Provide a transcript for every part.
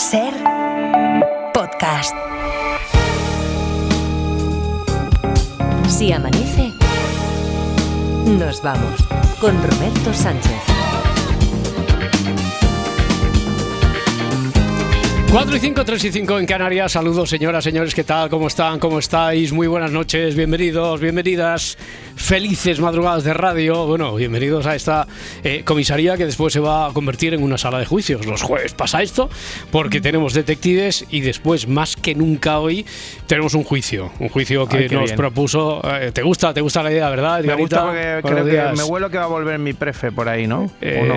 Ser podcast. Si amanece, nos vamos con Roberto Sánchez. 4 y 5, 3 y 5 en Canarias. Saludos, señoras, señores, ¿qué tal? ¿Cómo están? ¿Cómo estáis? Muy buenas noches, bienvenidos, bienvenidas. Felices madrugadas de radio. Bueno, bienvenidos a esta comisaría que después se va a convertir en una sala de juicios. Los jueves pasa esto porque tenemos detectives y después, más que nunca hoy, tenemos un juicio que nos bien propuso. ¿Te gusta la idea, verdad, Edgarita? Me gusta porque creo que me huelo que va a volver mi prefe por ahí, ¿no? ¿O no?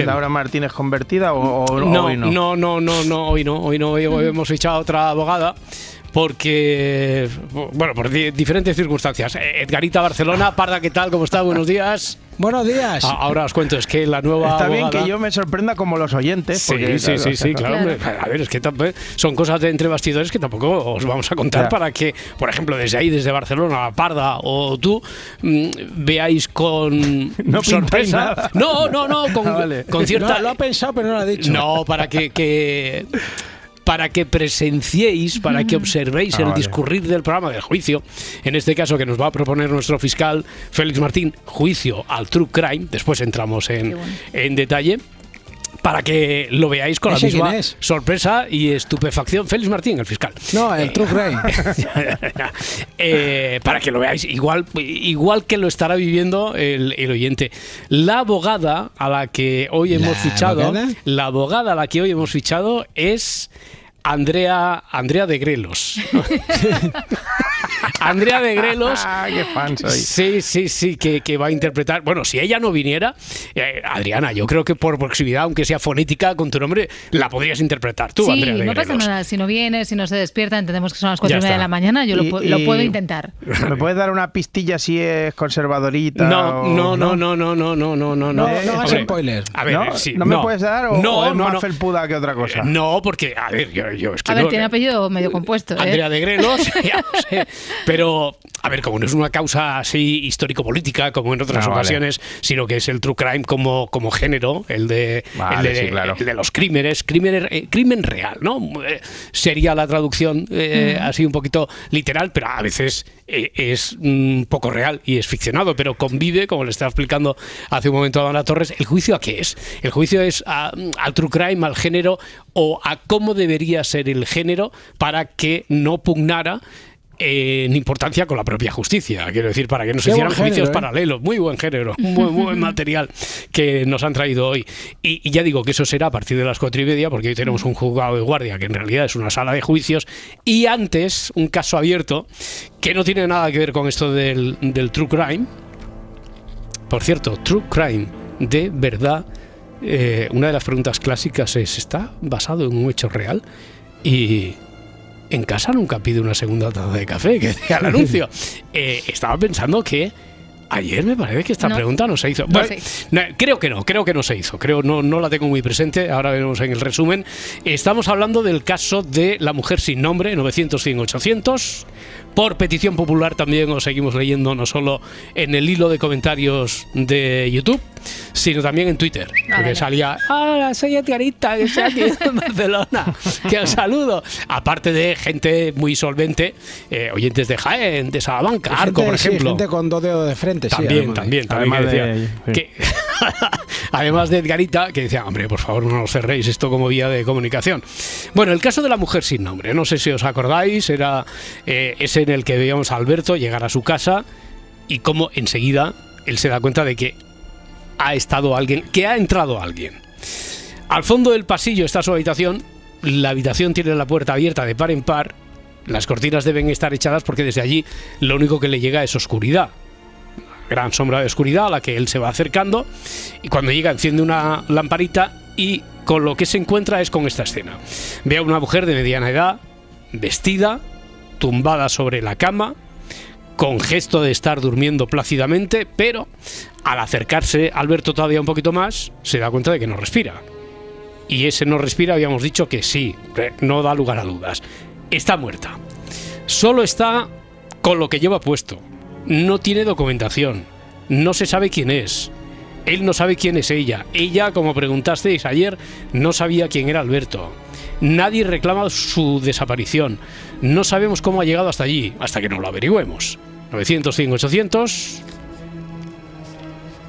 ¿Laura Martínez convertida o hoy no? No, hoy no. Hoy hemos fichado a otra abogada porque, bueno, por diferentes circunstancias. Edgarita Barcelona, Parda, ¿qué tal? ¿Cómo está? Buenos días. Buenos días. Ahora os cuento, es que la nueva Está abogada... bien que yo me sorprenda como los oyentes. Porque, sí, claro. Hombre, a ver, es que son cosas de entre bastidores que tampoco os vamos a contar para que, por ejemplo, desde ahí, desde Barcelona, Parda o tú, veáis con sorpresa. No, con cierta... No, lo ha pensado, pero no lo ha dicho. No, para que presenciéis, para que observéis el discurrir del programa del juicio, en este caso que nos va a proponer nuestro fiscal Félix Martín, juicio al True Crime. Después entramos en detalle, para que lo veáis con la misma sorpresa y estupefacción. Félix Martín, el fiscal. No, el True Crime. Para que lo veáis igual que lo estará viviendo el oyente. La abogada a la que hoy hemos fichado, es Andrea de Grelos. Andrea de Grelos. ¡Qué fan soy! Sí, que va a interpretar. Bueno, si ella no viniera, Adriana, yo creo que por proximidad, aunque sea fonética, con tu nombre, la podrías interpretar tú, Andrea de Grelos. Sí, no pasa nada. Si no viene, si no se despierta, entendemos que son las 4:30 de la mañana, yo lo puedo intentar. ¿Me puedes dar una pistilla si es conservadorita? No. No hagas spoilers. A ver, ¿No me puedes dar o es más felpuda que otra cosa? No, porque, a ver, yo es que tiene apellido medio compuesto. Andrea de Grelos, ya lo sé. Pero, a ver, como no es una causa así histórico-política como en otras ocasiones, sino que es el true crime como género, el de los crímenes, crimen real, ¿no? Sería la traducción así un poquito literal, pero a veces es un poco real y es ficcionado, pero convive, como le estaba explicando hace un momento a Ana Torres. ¿El juicio a qué es? El juicio es al true crime, al género, o a cómo debería ser el género para que no pugnara en importancia con la propia justicia. Quiero decir, para que no se hicieran juicios paralelos. Muy buen género, muy buen material que nos han traído hoy. Y ya digo que eso será a partir de las 4:30, porque hoy tenemos un juzgado de guardia que en realidad es una sala de juicios, y antes un caso abierto que no tiene nada que ver con esto del true crime. Por cierto, true crime, de verdad, una de las preguntas clásicas es: ¿está basado en un hecho real? Y en casa nunca pide una segunda taza de café, que decía el anuncio. Estaba pensando que ayer me parece que esta pregunta no se hizo. Bueno, creo que no se hizo. No la tengo muy presente. Ahora veremos en el resumen. Estamos hablando del caso de la mujer sin nombre, 900-100-800. Por petición popular también os seguimos leyendo, no solo en el hilo de comentarios de YouTube, sino también en Twitter. Porque salía: hola, soy Edgarita, que estoy aquí en Barcelona, que os saludo. Aparte de gente muy solvente, oyentes de Jaén, de Salamanca, Arco, por ejemplo. Gente con 2 dedos de frente. También. Además de Edgarita, que decía: hombre, por favor, no nos cerréis esto como vía de comunicación. Bueno, el caso de la mujer sin nombre, no sé si os acordáis, era ese en el que veíamos a Alberto llegar a su casa y cómo enseguida él se da cuenta de que ha entrado alguien. Al fondo del pasillo está su habitación. La habitación tiene la puerta abierta de par en par. Las cortinas deben estar echadas porque desde allí lo único que le llega es oscuridad. Gran sombra de oscuridad a la que él se va acercando, y cuando llega enciende una lamparita y con lo que se encuentra es con esta escena. Ve a una mujer de mediana edad, vestida, tumbada sobre la cama, con gesto de estar durmiendo plácidamente, pero al acercarse Alberto todavía un poquito más, se da cuenta de que no respira. Y ese no respira, habíamos dicho que sí, no da lugar a dudas. Está muerta. Solo está con lo que lleva puesto. No tiene documentación. No se sabe quién es. Él no sabe quién es ella. Ella, como preguntasteis ayer, no sabía quién era Alberto. Nadie reclama su desaparición. No sabemos cómo ha llegado hasta allí, hasta que no lo averigüemos. 900, 100, 800...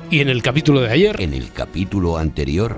Y en el capítulo de ayer... En el capítulo anterior...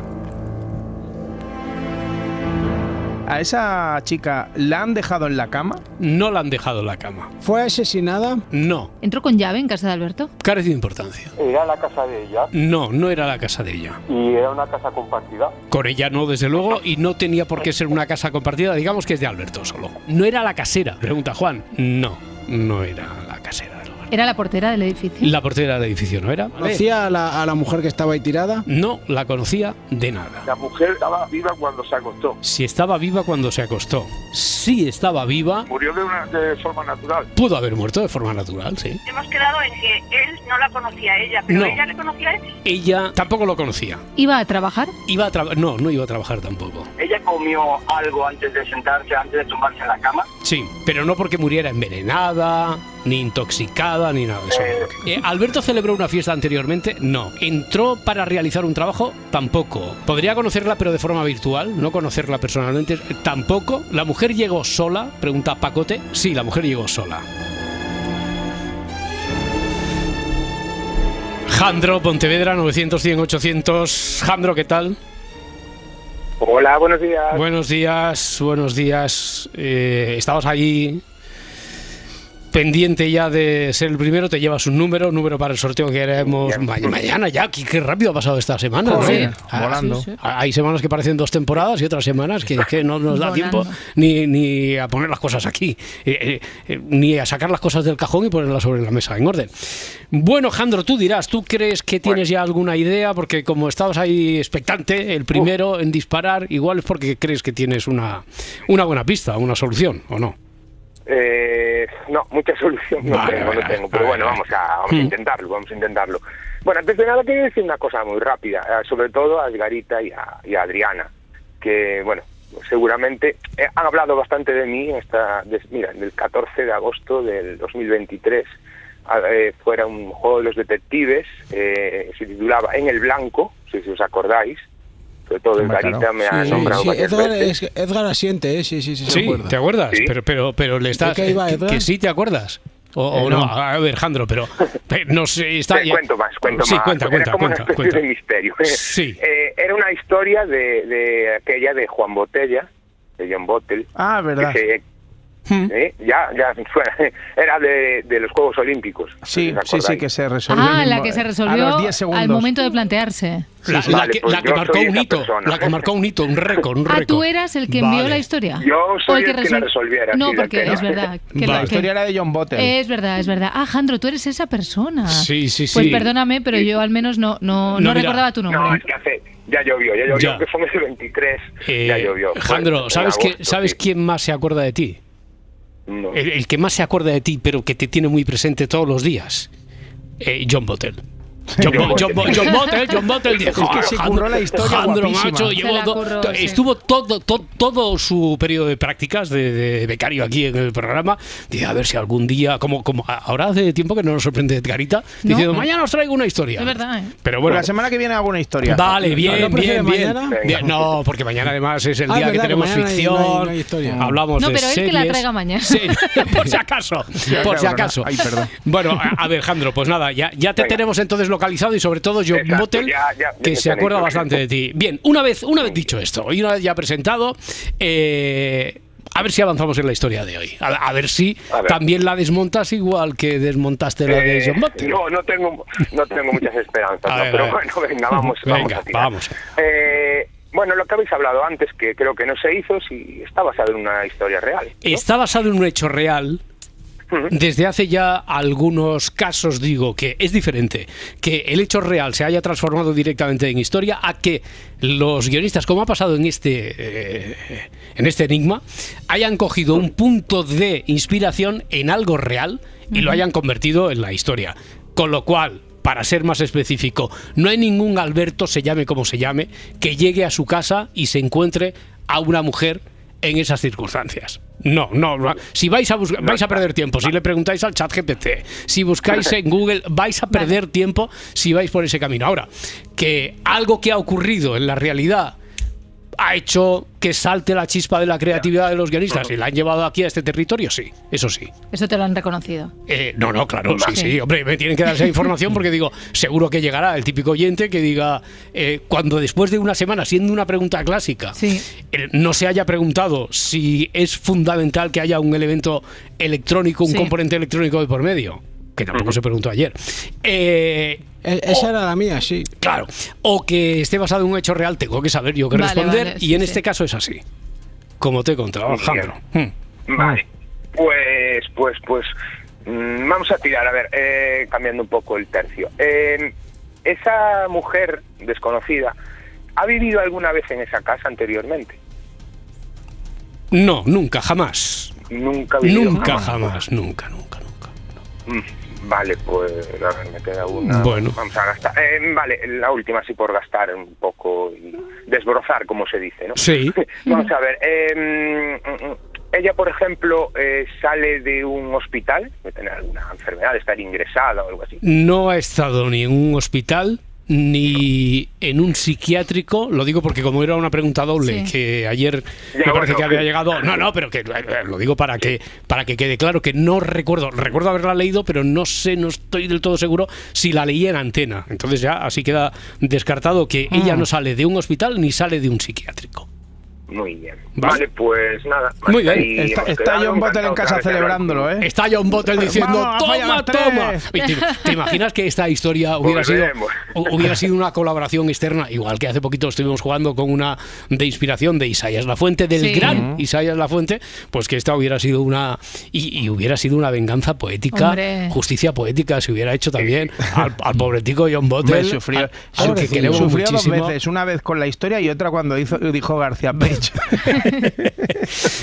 ¿A esa chica la han dejado en la cama? No la han dejado en la cama. ¿Fue asesinada? No. ¿Entró con llave en casa de Alberto? Carece de importancia. ¿Era la casa de ella? No, no era la casa de ella. ¿Y era una casa compartida? Con ella no, desde luego, y no tenía por qué ser una casa compartida, digamos que es de Alberto solo. ¿No era la casera? Pregunta Juan. No, no era la casera. ¿Era la portera del edificio? La portera del edificio no era. ¿Conocía a la mujer que estaba ahí tirada? No la conocía de nada. ¿La mujer estaba viva cuando se acostó? Si estaba viva cuando se acostó. Sí estaba viva. ¿Murió de forma natural? Pudo haber muerto de forma natural, sí. Hemos quedado en que él no la conocía a ella, pero no. ¿Ella le conocía a él? Ella tampoco lo conocía. ¿Iba a trabajar? No, no iba a trabajar tampoco. ¿Ella comió algo antes de sentarse, antes de tumbarse en la cama? Sí, pero no porque muriera envenenada, ni intoxicada, ni nada de eso. ¿Alberto celebró una fiesta anteriormente? No. ¿Entró para realizar un trabajo? Tampoco. ¿Podría conocerla pero de forma virtual? ¿No conocerla personalmente? Tampoco. ¿La mujer llegó sola? Pregunta Pacote. Sí, la mujer llegó sola. Jandro, Pontevedra, 900, 100, 800. Jandro, ¿qué tal? Hola, buenos días. Buenos días, buenos días. Estabas allí pendiente ya de ser el primero, te llevas un número para el sorteo que haremos mañana ya. Qué rápido ha pasado esta semana, ¿no? Sí, volando. Sí. Hay semanas que parecen 2 temporadas y otras semanas que no nos da Volando. tiempo ni a poner las cosas aquí, ni a sacar las cosas del cajón y ponerlas sobre la mesa en orden. Bueno, Jandro, tú dirás, ¿tú crees que tienes ya alguna idea? Porque como estabas ahí expectante, el primero en disparar, igual es porque crees que tienes una buena pista, una solución, ¿o no? No, mucha solución no tengo, pero bueno, vamos a intentarlo, Bueno, antes de nada quería decir una cosa muy rápida, sobre todo a Edgarita y a Adriana, que bueno, seguramente han hablado bastante de mí, mira, del 14 de agosto del 2023, fuera un juego de los detectives, se titulaba En el Blanco, si os acordáis. Sobre todo Edgarita me ha nombrado varias veces. Edgar asiente, sí, Sí, acuerda. ¿te acuerdas? ¿Sí? Pero le estás... que sí te acuerdas. O no, a ver, Jandro, pero no sé, está... Cuento más. Sí, cuenta. Era como una especie de misterio. Sí. Era una historia de aquella de Juan Botella, de John Bottle. Ah, verdad. Ya suena. Era de los Juegos Olímpicos. Sí, que se resolvió. La que se resolvió a los 10 segundos. al momento de plantearse. La que marcó un hito, la que marcó un hito, un récord. ¿Tú eras el que envió la historia? Yo soy el que la resolviera. No, sí, porque es verdad. La historia era de John Bottle. Es verdad. Jandro, tú eres esa persona. Sí. Pues perdóname, pero yo al menos no recordaba tu nombre. No, es que ya llovió, que fue en el 23, ya llovió. Jandro, ¿sabes quién más se acuerda de ti? No. El que más se acuerda de ti, pero que te tiene muy presente todos los días. John Bottle. John Bottle dijo, es que se curró la historia Jandro, guapísima. macho, estuvo todo su periodo de prácticas de becario aquí en el programa. Dice, a ver si algún día, como ahora hace tiempo que no nos sorprende Edgarita, diciendo, mañana os traigo una historia. Es verdad, Pero bueno, la semana que viene hago una historia. Vale, bien. Mañana? No, porque mañana además es el día que tenemos ficción. No hay hablamos de pero series. él que la traiga mañana. Sí, por si acaso. Ay, perdón. Bueno, a ver, Jandro, pues nada, ya te tenemos entonces localizado y sobre todo John Bottle, que se acuerda bastante de ti. Bien, una vez dicho esto y una vez ya presentado, a ver si avanzamos en la historia de hoy. A ver si también la desmontas igual que desmontaste la de John Bottle. No tengo muchas esperanzas, pero bueno, venga, vamos a tirar. Bueno, lo que habéis hablado antes, que creo que no se hizo, sí está basado en una historia real, ¿no? Está basado en un hecho real. Desde hace ya algunos casos digo que es diferente que el hecho real se haya transformado directamente en historia a que los guionistas, como ha pasado en este enigma, hayan cogido un punto de inspiración en algo real y lo hayan convertido en la historia. Con lo cual, para ser más específico, no hay ningún Alberto, se llame como se llame, que llegue a su casa y se encuentre a una mujer en esas circunstancias. No. Si vais a perder tiempo. Si le preguntáis al ChatGPT, si buscáis en Google, vais a perder tiempo si vais por ese camino. Ahora, que algo que ha ocurrido en la realidad ha hecho que salte la chispa de la creatividad de los guionistas y la han llevado aquí a este territorio, sí, eso sí. Eso te lo han reconocido. No, claro, sí, hombre, me tienen que dar esa información porque digo, seguro que llegará el típico oyente que diga, cuando después de una semana, siendo una pregunta clásica, no se haya preguntado si es fundamental que haya un elemento electrónico, un componente electrónico de por medio, que tampoco se preguntó ayer. Esa era la mía, sí. Claro. O que esté basado en un hecho real, tengo que saber yo qué responder. Y en este caso es así. Como te he contado, Alejandro. Vale. Pues vamos a tirar, a ver, cambiando un poco el tercio. Esa mujer desconocida, ¿ha vivido alguna vez en esa casa anteriormente? No, nunca, jamás. Nunca ha vivido. Nunca, jamás, nunca. Vale, pues a ver, me queda una. Bueno. Vamos a gastar. Vale, la última sí por gastar un poco y desbrozar, como se dice, ¿no? Sí. Vamos a ver. Ella, por ejemplo, sale de un hospital, de tener alguna enfermedad, de estar ingresada o algo así. No ha estado ni en un hospital ni en un psiquiátrico, lo digo porque como era una pregunta doble que ayer me parece que había llegado, pero que lo digo para que quede claro que no recuerdo haberla leído, pero no estoy del todo seguro si la leí en Antena, entonces ya así queda descartado que ella no sale de un hospital ni sale de un psiquiátrico. Muy bien. Vale, pues nada. Muy bien. Está John Bottle en casa celebrándolo, ¿eh? Está John Bottle diciendo, toma. ¿Te imaginas que esta historia hubiera sido una colaboración externa? Igual que hace poquito estuvimos jugando con una de inspiración de Isaías Lafuente, del gran Isaías Lafuente, pues que esta hubiera sido una hubiera sido una venganza poética, justicia poética, se hubiera hecho también al pobretico John Bottle, al que queremos sufrió muchísimo. 2 veces, una vez con la historia y otra cuando dijo García Page.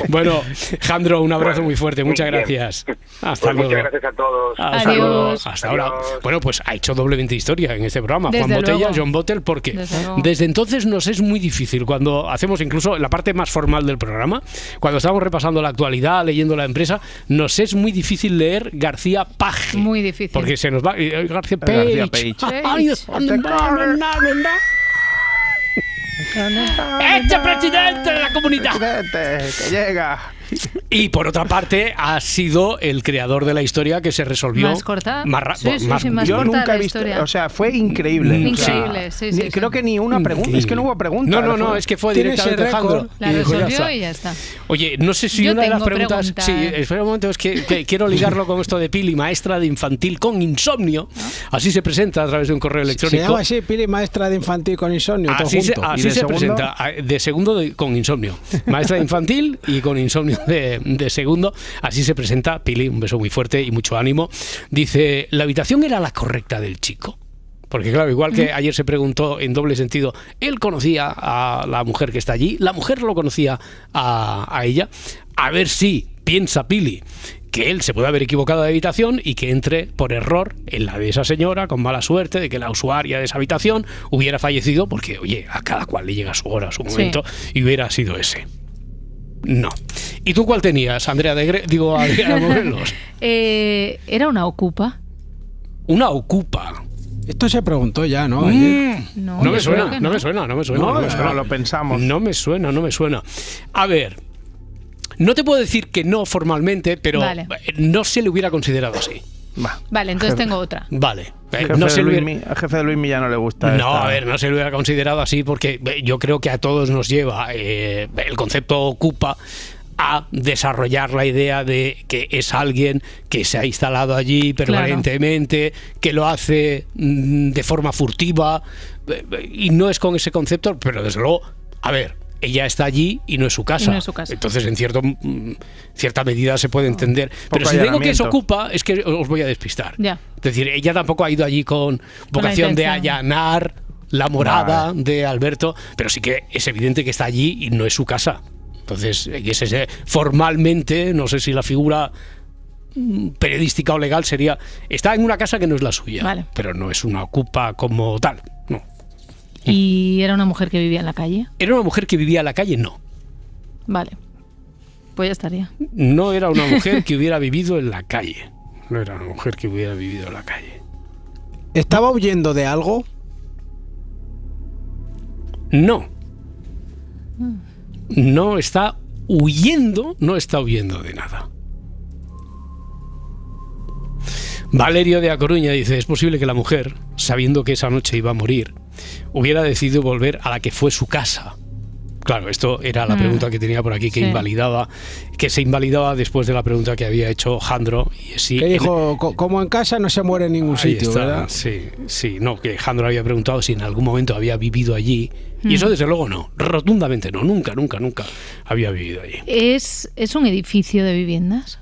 Bueno, Jandro, un abrazo muy fuerte, muchas gracias. Hasta luego. Muchas gracias a todos. Adiós. Hasta ahora. Bueno, pues ha hecho doblemente historia en este programa. Desde Juan Botella, luego. John Bottle, porque desde entonces nos es muy difícil cuando hacemos incluso la parte más formal del programa, cuando estamos repasando la actualidad, leyendo la empresa, nos es muy difícil leer García Page. Muy difícil. Porque se nos va García Page. ¡Este presidente de la comunidad! ¡Que llega! Y por otra parte, ha sido el creador de la historia que se resolvió más corta. Más yo corta nunca he visto, historia. o sea, fue increíble. Increíble, creo que ni una pregunta, es que no hubo pregunta. No, es que fue directamente Alejandro. La resolvió y ya está. Oye, no sé si una de las preguntas. Sí, espera un momento, es que quiero ligarlo con esto de Pili, maestra de infantil con insomnio. Así se presenta a través de un correo electrónico. Se llama así, Pili, maestra de infantil con insomnio. Así se presenta, de segundo con insomnio. Maestra de infantil y con insomnio de segundo. Así se presenta Pili, un beso muy fuerte y mucho ánimo. Dice, ¿la habitación era la correcta del chico? Porque claro, igual que ayer se preguntó en doble sentido, él conocía a la mujer que está allí, la mujer lo conocía a ella. A ver si piensa Pili que él se puede haber equivocado de habitación y que entre por error en la de esa señora, con mala suerte de que la usuaria de esa habitación hubiera fallecido, porque oye, a cada cual le llega su hora, su momento, y hubiera sido ese. No. ¿Y tú cuál tenías, Andrea Adriana Morelos? Era una ocupa. Una ocupa. Esto se preguntó ya, ¿no? No me suena. No, lo pensamos. No me suena. A ver, no te puedo decir que no formalmente, pero no se le hubiera considerado así. Vale, entonces tengo otra. Vale. Al jefe de Luismi ya no le gusta. A ver, no se lo hubiera considerado así porque yo creo que a todos nos lleva el concepto ocupa a desarrollar la idea de que es alguien que se ha instalado allí permanentemente, que lo hace de forma furtiva, y no es con ese concepto, pero desde luego, a ver, ella está allí y no es su casa. Entonces, en cierta medida se puede entender. Pero si digo que es ocupa, es que os voy a despistar. Ya. Es decir, ella tampoco ha ido allí con vocación de allanar la morada de Alberto, pero sí que es evidente que está allí y no es su casa. Entonces, formalmente, no sé si la figura periodística o legal sería, está en una casa que no es la suya, pero no es una ocupa como tal, no. ¿Y era una mujer que vivía en la calle? ¿Era una mujer que vivía en la calle? No. Vale. Pues ya estaría. No era una mujer que hubiera vivido en la calle. No era una mujer que hubiera vivido en la calle. ¿Estaba huyendo de algo? No. No está huyendo de nada. Valerio de A Coruña dice: es posible que la mujer, sabiendo que esa noche iba a morir, hubiera decidido volver a la que fue su casa. Claro, esto era la pregunta que tenía por aquí, que se invalidaba después de la pregunta que había hecho Jandro. Que dijo, como en casa no se muere en ningún sitio, ¿verdad? Sí, no, que Jandro había preguntado si en algún momento había vivido allí. Y eso desde luego no, rotundamente no, nunca había vivido allí. ¿Es un edificio de viviendas?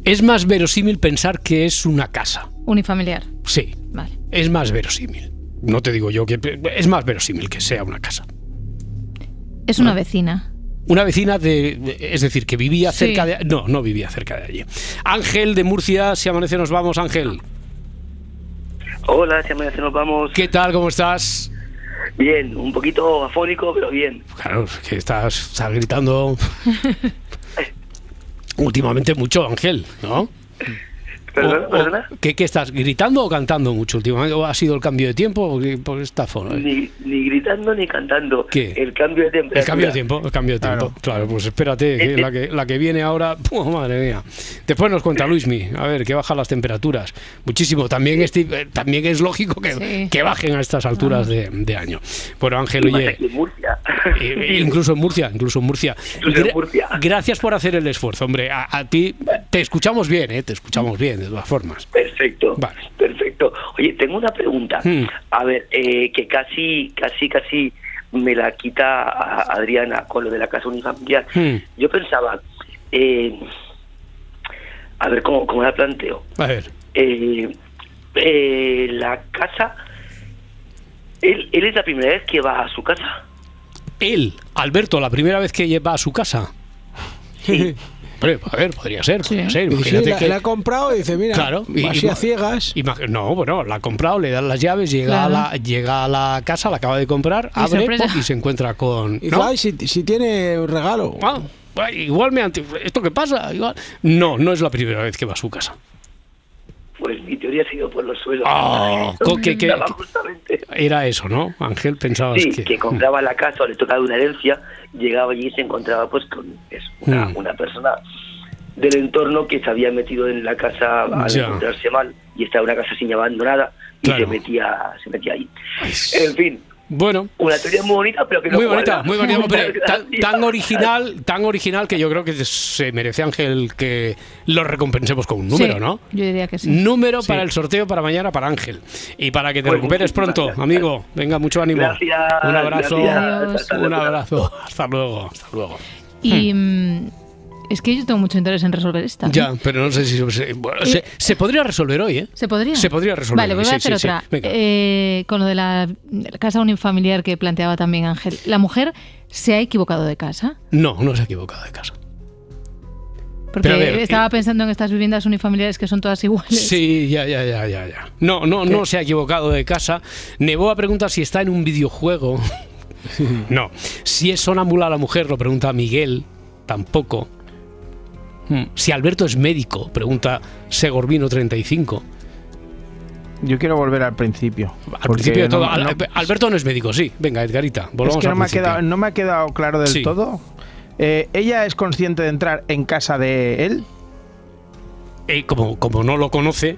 Es más verosímil pensar que es una casa. Unifamiliar. Sí, vale. Es más verosímil. No te digo yo que es más verosímil que sea una casa. Es una vecina. Una vecina es decir, que vivía cerca de... No vivía cerca de allí. Ángel de Murcia, Si amanece nos vamos, Ángel. Hola, Si amanece nos vamos. ¿Qué tal? ¿Cómo estás? Bien, un poquito afónico, pero bien. Claro, que estás gritando últimamente mucho, Ángel, ¿no? ¿Perdona? ¿Qué estás gritando o cantando mucho últimamente? ¿O ha sido el cambio de tiempo? Por esta forma. Ni gritando ni cantando. ¿Qué? El cambio de temperatura. El cambio de tiempo. Claro, pues espérate, que la que viene ahora, madre mía. Después nos cuenta Luismi, a ver, que bajan las temperaturas. Muchísimo. También es lógico que bajen a estas alturas de año. Bueno, Ángel, oye. En Murcia. Incluso en Murcia. Gracias por hacer el esfuerzo, hombre. A ti te escuchamos bien, te escuchamos bien. De todas formas. Perfecto, vale. Perfecto. Oye, tengo una pregunta. A ver, que casi me la quita a Adriana con lo de la casa unifamiliar. Yo pensaba, a ver cómo la planteo. A ver. La casa, él es la primera vez que va a su casa. Él, Alberto, la primera vez que va a su casa. Sí. A ver, podría ser. La ha comprado y dice, mira, claro, así a ciegas. La ha comprado, le dan las llaves, llega a la casa, la acaba de comprar, abre y se encuentra con... Y dice, ay, si tiene un regalo. Igual ¿esto qué pasa? Igual. No es la primera vez que va a su casa. Pues mi teoría ha sido por los suelos. Justamente. Era eso, ¿no? Ángel, pensabas que compraba la casa o le tocaba una herencia, llegaba allí y se encontraba pues con una persona del entorno que se había metido en la casa al encontrarse mal y estaba una casa sin abandonada y se metía ahí. En fin. Bueno, una teoría muy bonita, pero que no muy bonita, pero tan original que yo creo que se merece, Ángel, que lo recompensemos con un número, ¿no? Yo diría que sí. Número para el sorteo para mañana para Ángel y para que te recuperes pronto, amigo. Venga, mucho ánimo. Gracias, un abrazo. Gracias. Un abrazo. Hasta luego. Y es que yo tengo mucho interés en resolver esta. Ya, pero no sé si se podría resolver hoy, ¿eh? ¿Se podría? Se podría resolver. Vale, voy a hacer otra. Con lo de la casa unifamiliar que planteaba también Ángel. ¿La mujer se ha equivocado de casa? No se ha equivocado de casa. Porque estaba pensando en estas viviendas unifamiliares que son todas iguales. Sí, ya. No se ha equivocado de casa. Neboa pregunta si está en un videojuego. No. Si es sonámbula la mujer, lo pregunta Miguel. Tampoco. Si Alberto es médico, pregunta Segorbino 35. Yo quiero volver al principio. Al principio de todo. Alberto no es médico, sí. Venga, Edgarita, volvamos al principio. No me ha quedado claro del todo. ¿Ella es consciente de entrar en casa de él? Como no lo conoce...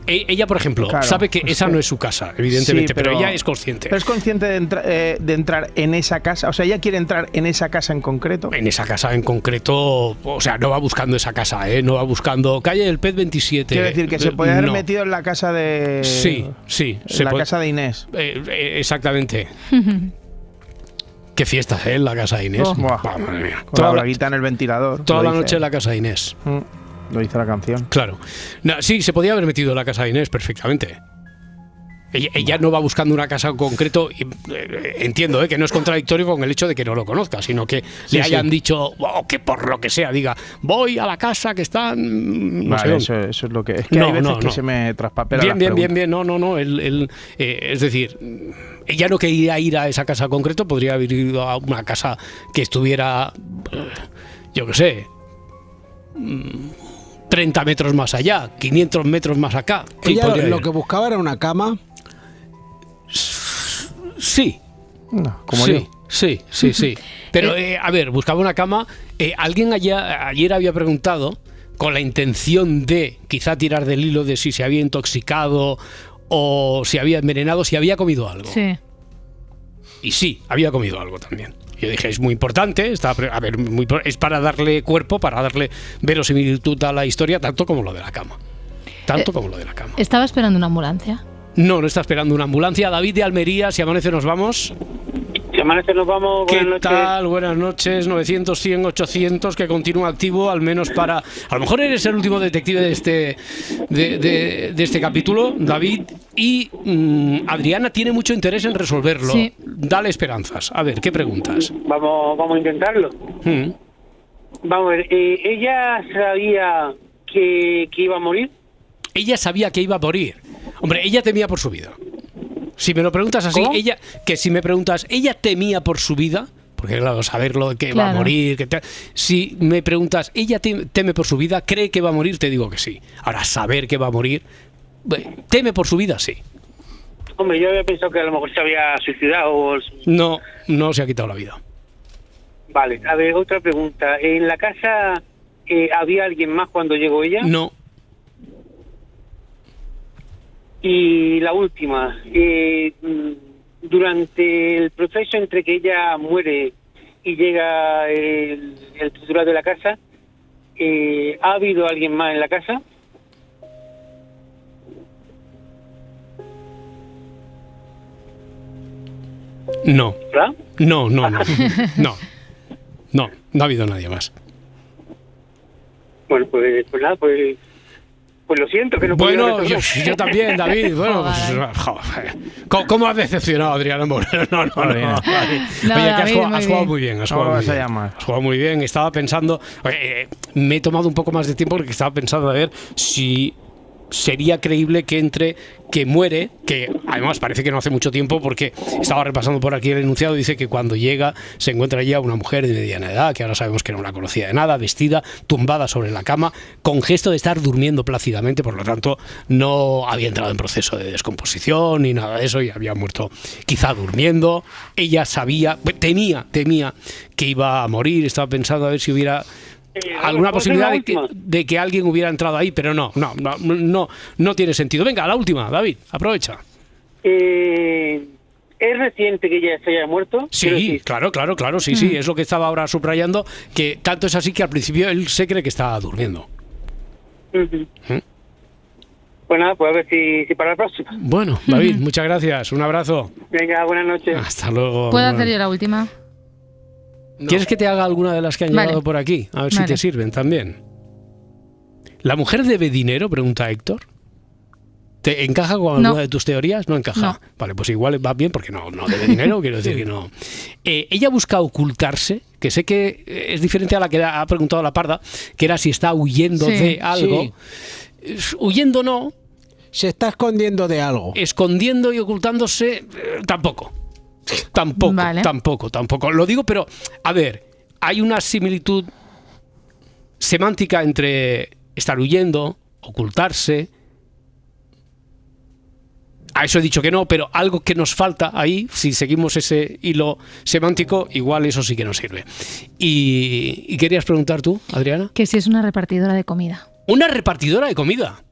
Ella, por ejemplo, sabe que esa no es su casa, evidentemente, pero ella es consciente. ¿Pero es consciente de entrar en esa casa? O sea, ¿ella quiere entrar en esa casa en concreto? En esa casa en concreto, o sea, no va buscando esa casa, no va buscando calle del PET 27. Quiero decir que se puede haber metido en la casa de... Sí. En la casa de Inés. Exactamente. Qué fiestas, en la casa de Inés. Madre mía. Con la braguita en el ventilador. Toda la noche en la casa de Inés. Lo dice la canción. Claro. Sí, se podía haber metido en la casa de Inés perfectamente. Ella no va buscando una casa en concreto, entiendo que no es contradictorio con el hecho de que no lo conozca, sino que le hayan dicho, que por lo que sea, diga, voy a la casa que están... Vale, eso es lo que... Es que hay veces que se me traspapela Bien, no, es decir, ella no quería ir a esa casa en concreto, podría haber ido a una casa que estuviera, yo qué sé, 30 metros más allá, 500 metros más acá. Ella lo que buscaba era una cama. Sí. No, como yo. Sí. Pero, a ver, buscaba una cama. Alguien ayer había preguntado, con la intención de quizá tirar del hilo de si se había intoxicado o si había envenenado, si había comido algo. Sí. Y sí, había comido algo también. Yo dije, es muy importante, es para darle cuerpo, para darle verosimilitud a la historia, tanto como lo de la cama. ¿Estaba esperando una ambulancia? No está esperando una ambulancia. David de Almería, si amanece nos vamos. Si amanece nos vamos. ¿Qué tal? Buenas noches. 900, 100, 800, que continúa activo, al menos para... A lo mejor eres el último detective de este capítulo, David, y Adriana tiene mucho interés en resolverlo. Sí. Dale esperanzas. A ver, ¿qué preguntas? Vamos a intentarlo. Vamos a ver, ¿ella sabía que iba a morir? Ella sabía que iba a morir. Hombre, ella temía por su vida. Si me lo preguntas así, ¿cómo? ¿ella temía por su vida? Porque claro, saberlo que va a morir... Si me preguntas, ¿ella teme por su vida? ¿Cree que va a morir? Te digo que sí. Ahora, saber que va a morir... ¿Teme por su vida? Sí. Hombre, yo había pensado que a lo mejor se había suicidado o... No se ha quitado la vida. Vale, a ver, otra pregunta. ¿En la casa había alguien más cuando llegó ella? No. Y la última, durante el proceso entre que ella muere y llega el titular de la casa, ¿ha habido alguien más en la casa? No. ¿Verdad? No ha habido nadie más. Bueno, pues nada, pues lo siento que no puedo. Bueno, yo también, David. Bueno, joder. ¿Cómo has decepcionado a Adriana Moreno? No. Oye, que has jugado muy bien. Has jugado muy bien. Estaba pensando... me he tomado un poco más de tiempo porque estaba pensando a ver si sería creíble que muere, que además parece que no hace mucho tiempo, porque estaba repasando por aquí el enunciado, dice que cuando llega se encuentra ya una mujer de mediana edad, que ahora sabemos que no la conocía de nada, vestida, tumbada sobre la cama, con gesto de estar durmiendo plácidamente, por lo tanto no había entrado en proceso de descomposición ni nada de eso, y había muerto quizá durmiendo. Ella temía que iba a morir, estaba pensando a ver si hubiera alguna posibilidad de que alguien hubiera entrado ahí, pero no tiene sentido. Venga, la última, David, aprovecha. ¿Es reciente que ella se haya muerto? Sí, claro, sí, es lo que estaba ahora subrayando, que tanto es así que al principio él se cree que está durmiendo. Pues nada, pues a ver si para la próxima. Bueno, David, muchas gracias, un abrazo. Venga, buenas noches. Hasta luego. ¿Puedo hacer yo la última? ¿Quieres que te haga alguna de las que han llegado por aquí? A ver si te sirven también. ¿La mujer debe dinero? Pregunta Héctor. ¿Te encaja con alguna de tus teorías? No encaja. No. Vale, pues igual va bien porque no debe dinero, quiero decir que no. Ella busca ocultarse, que sé que es diferente a la que ha preguntado la Parda, que era si está huyendo de algo. Sí. Huyendo no. Se está escondiendo de algo. Escondiendo y ocultándose tampoco. Tampoco. Lo digo, pero, a ver, hay una similitud semántica entre estar huyendo, ocultarse. A eso he dicho que no, pero algo que nos falta ahí, si seguimos ese hilo semántico, igual eso sí que nos sirve. ¿Y querías preguntar tú, Adriana? Que si es una repartidora de comida. ¿Una repartidora de comida?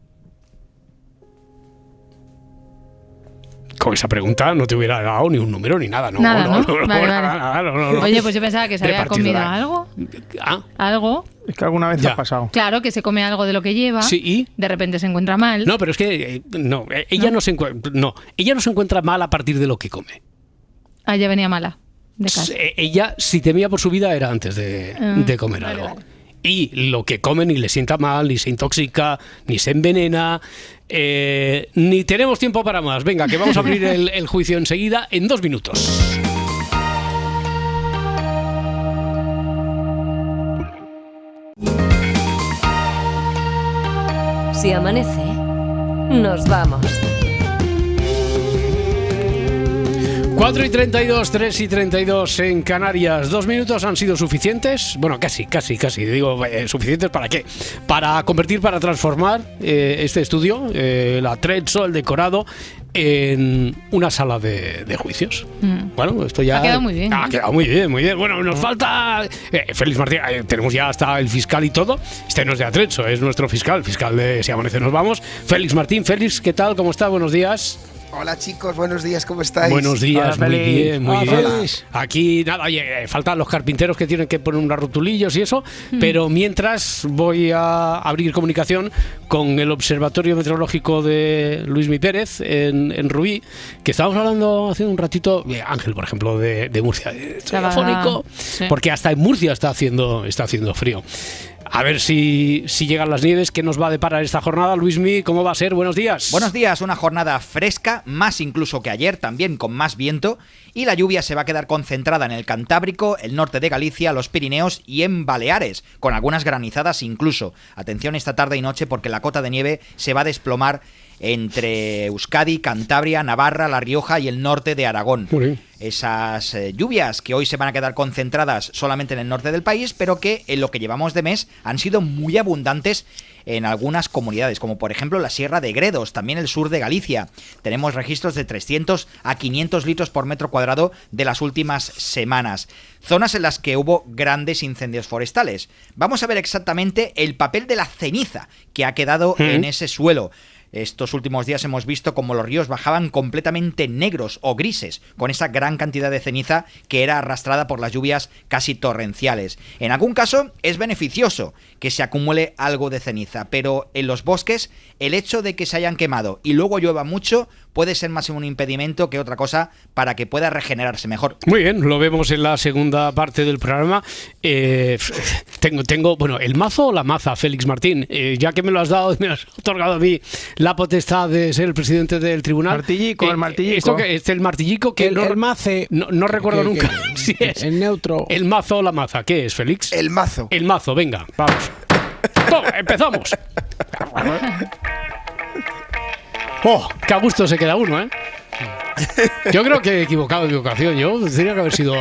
Con esa pregunta no te hubiera dado ni un número ni nada, ¿no? Vale. Oye, pues yo pensaba que se había comido algo. ¿Algo? Es que alguna vez ha pasado. Claro, que se come algo de lo que lleva. Sí, ¿y? De repente se encuentra mal. No, pero es que ella no se encuentra mal a partir de lo que come. Ella venía mala de casa. Ella, si temía por su vida, era antes de comer algo. Y lo que come ni le sienta mal, ni se intoxica, ni se envenena. ni tenemos tiempo para más. Venga, que vamos a abrir el juicio enseguida, en 2 minutos. Si amanece, nos vamos. 4:32, 3:32 en Canarias. 2 minutos han sido suficientes. Bueno, casi. Digo, ¿suficientes para qué? Para transformar este estudio, la Atrezzo, el decorado, en una sala de juicios. Bueno, esto ya... Ha quedado muy bien. Ha quedado muy bien. Bueno, nos falta... Félix Martín, tenemos ya hasta el fiscal y todo. Este no es de Atrezzo, es nuestro fiscal de Si Amanece Nos Vamos. Félix Martín. Félix, ¿qué tal? ¿Cómo está? Buenos días. Hola chicos, buenos días, ¿cómo estáis? Buenos días, hola, muy bien. Félix. Aquí nada, oye, faltan los carpinteros que tienen que poner unos rotulillos y eso, pero mientras voy a abrir comunicación con el Observatorio Meteorológico de Luismi Pérez en Rubí, que estábamos hablando hace un ratito, Ángel, por ejemplo, de Murcia, telefónico, sí. Porque hasta en Murcia está haciendo frío. A ver si llegan las nieves. ¿Qué nos va a deparar esta jornada? Luismi, ¿cómo va a ser? Buenos días. Buenos días, una jornada fresca, más incluso que ayer, también con más viento, y la lluvia se va a quedar concentrada en el Cantábrico, el norte de Galicia, los Pirineos y en Baleares, con algunas granizadas incluso. Atención esta tarde y noche porque la cota de nieve se va a desplomar entre Euskadi, Cantabria, Navarra, La Rioja y el norte de Aragón. Esas lluvias que hoy se van a quedar concentradas solamente en el norte del país, pero que en lo que llevamos de mes han sido muy abundantes en algunas comunidades, como por ejemplo la Sierra de Gredos, también el sur de Galicia. Tenemos registros de 300 a 500 litros por metro cuadrado de las últimas semanas. Zonas en las que hubo grandes incendios forestales. Vamos a ver exactamente el papel de la ceniza que ha quedado en ese suelo. Estos últimos días hemos visto cómo los ríos bajaban completamente negros o grises, con esa gran cantidad de ceniza que era arrastrada por las lluvias casi torrenciales. En algún caso es beneficioso que se acumule algo de ceniza, pero en los bosques el hecho de que se hayan quemado y luego llueva mucho puede ser más un impedimento que otra cosa para que pueda regenerarse mejor. Muy bien, lo vemos en la segunda parte del programa. Tengo, bueno, el mazo o la maza, Félix Martín, ya que me lo has dado, me has otorgado a mí la potestad de ser el presidente del tribunal. El martillico. Esto que es el martillico que el mace. No recuerdo nunca. Si es el neutro. El mazo o la maza, ¿qué es, Félix? El mazo. El mazo, venga, vamos. Empezamos. ¡Oh! ¡Qué a gusto se queda uno, eh! Yo creo que he equivocado de equivocación. Yo tenía que haber sido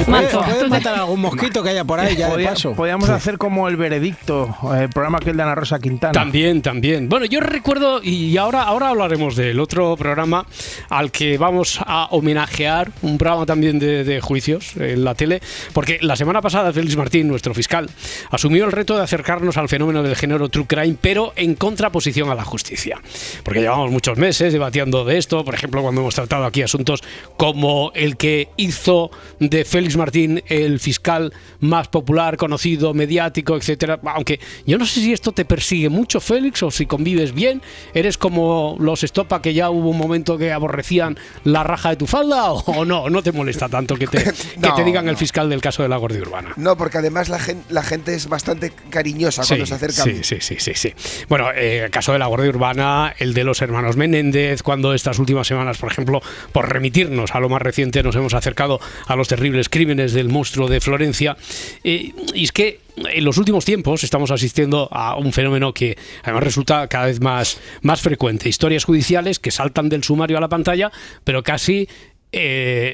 ¿Puedes matar algún mosquito que haya por ahí ya de paso? Podríamos hacer como el veredicto, el programa aquel de Ana Rosa Quintana. También. Bueno, yo recuerdo, y ahora hablaremos del otro programa al que vamos a homenajear, un programa también de juicios en la tele, porque la semana pasada Félix Martín, nuestro fiscal, asumió el reto de acercarnos al fenómeno del género true crime, pero en contraposición a la justicia. Porque llevamos muchos meses debatiendo de esto, por ejemplo, cuando hemos tratado aquí asuntos como el que hizo de Félix Martín el fiscal más popular, conocido, mediático, etcétera. Aunque yo no sé si esto te persigue mucho, Félix, o si convives bien. ¿Eres como los Estopa, que ya hubo un momento que aborrecían la raja de tu falda, o no te molesta tanto que te digan el fiscal del caso de la Guardia Urbana? No, porque además la gente es bastante cariñosa cuando se acerca a mí. Sí. Bueno, el caso de la Guardia Urbana, el de los hermanos Menéndez, cuando estas últimas semanas, por ejemplo, por remitirnos a lo más reciente, nos hemos acercado a los terribles crímenes del monstruo de Florencia. Y es que en los últimos tiempos estamos asistiendo a un fenómeno que además resulta cada vez más frecuente. Historias judiciales que saltan del sumario a la pantalla, pero casi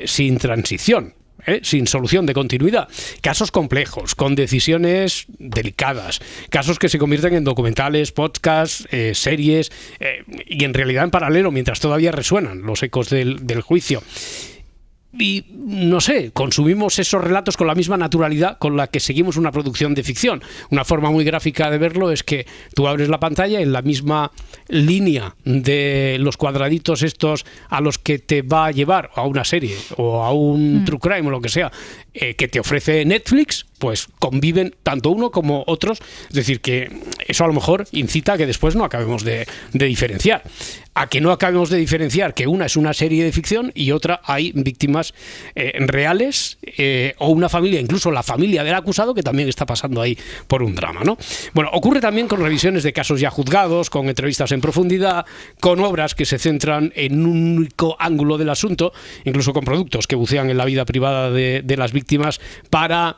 sin transición. Sin solución de continuidad. Casos complejos, con decisiones delicadas, casos que se convierten en documentales, podcasts, series, y en realidad en paralelo, mientras todavía resuenan los ecos del juicio. Y no sé, consumimos esos relatos con la misma naturalidad con la que seguimos una producción de ficción. Una forma muy gráfica de verlo es que tú abres la pantalla en la misma línea de los cuadraditos estos a los que te va a llevar a una serie o a un true crime o lo que sea. que te ofrece Netflix, pues conviven tanto uno como otros. Es decir, que eso a lo mejor incita a que después no acabemos de diferenciar. A que no acabemos de diferenciar que una es una serie de ficción y otra hay víctimas reales o una familia, incluso la familia del acusado, que también está pasando ahí por un drama, ¿no? Bueno, ocurre también con revisiones de casos ya juzgados, con entrevistas en profundidad, con obras que se centran en un único ángulo del asunto, incluso con productos que bucean en la vida privada de las víctimas para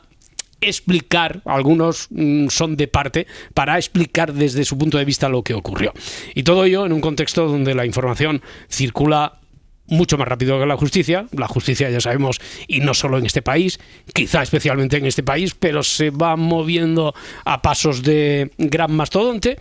explicar, algunos son de parte, para explicar desde su punto de vista lo que ocurrió. Y todo ello en un contexto donde la información circula mucho más rápido que la justicia, ya sabemos, y no solo en este país, quizá especialmente en este país, pero se va moviendo a pasos de gran mastodonte,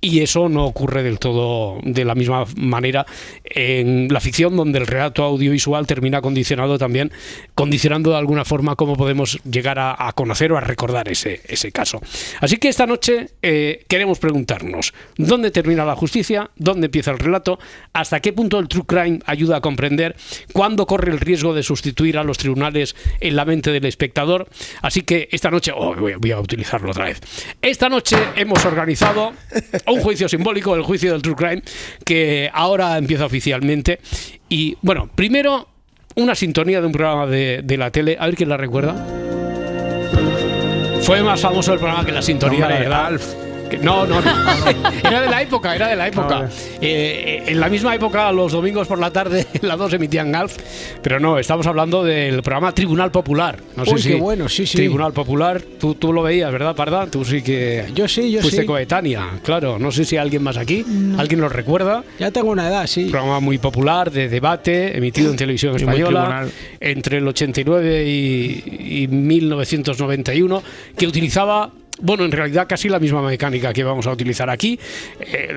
y eso no ocurre del todo de la misma manera en la ficción, donde el relato audiovisual termina condicionando de alguna forma cómo podemos llegar a conocer o a recordar ese caso. Así que esta noche queremos preguntarnos, ¿dónde termina la justicia? ¿Dónde empieza el relato? ¿Hasta qué punto el true crime ayuda a comprender cuándo corre el riesgo de sustituir a los tribunales en la mente del espectador? Así que esta noche, voy a utilizarlo otra vez. Esta noche hemos organizado un juicio simbólico, el juicio del true crime, que ahora empieza oficialmente. Y bueno, primero una sintonía de un programa de la tele, a ver quién la recuerda. Fue más famoso el programa que la sintonía, la verdad. Alf. No. Era de la época. En la misma época, los domingos por la tarde, las 2 emitían Alf, pero no, estamos hablando del programa Tribunal Popular. No sé si qué bueno, sí. Tribunal Popular, tú lo veías, ¿verdad, Parda? Tú sí que... Yo sí. Fuiste coetánea, claro. No sé si alguien más aquí, ¿alguien lo recuerda? Ya tengo una edad, sí. Un programa muy popular, de debate, emitido en televisión española entre el 89 y 1991, que utilizaba... Bueno, en realidad casi la misma mecánica que vamos a utilizar aquí,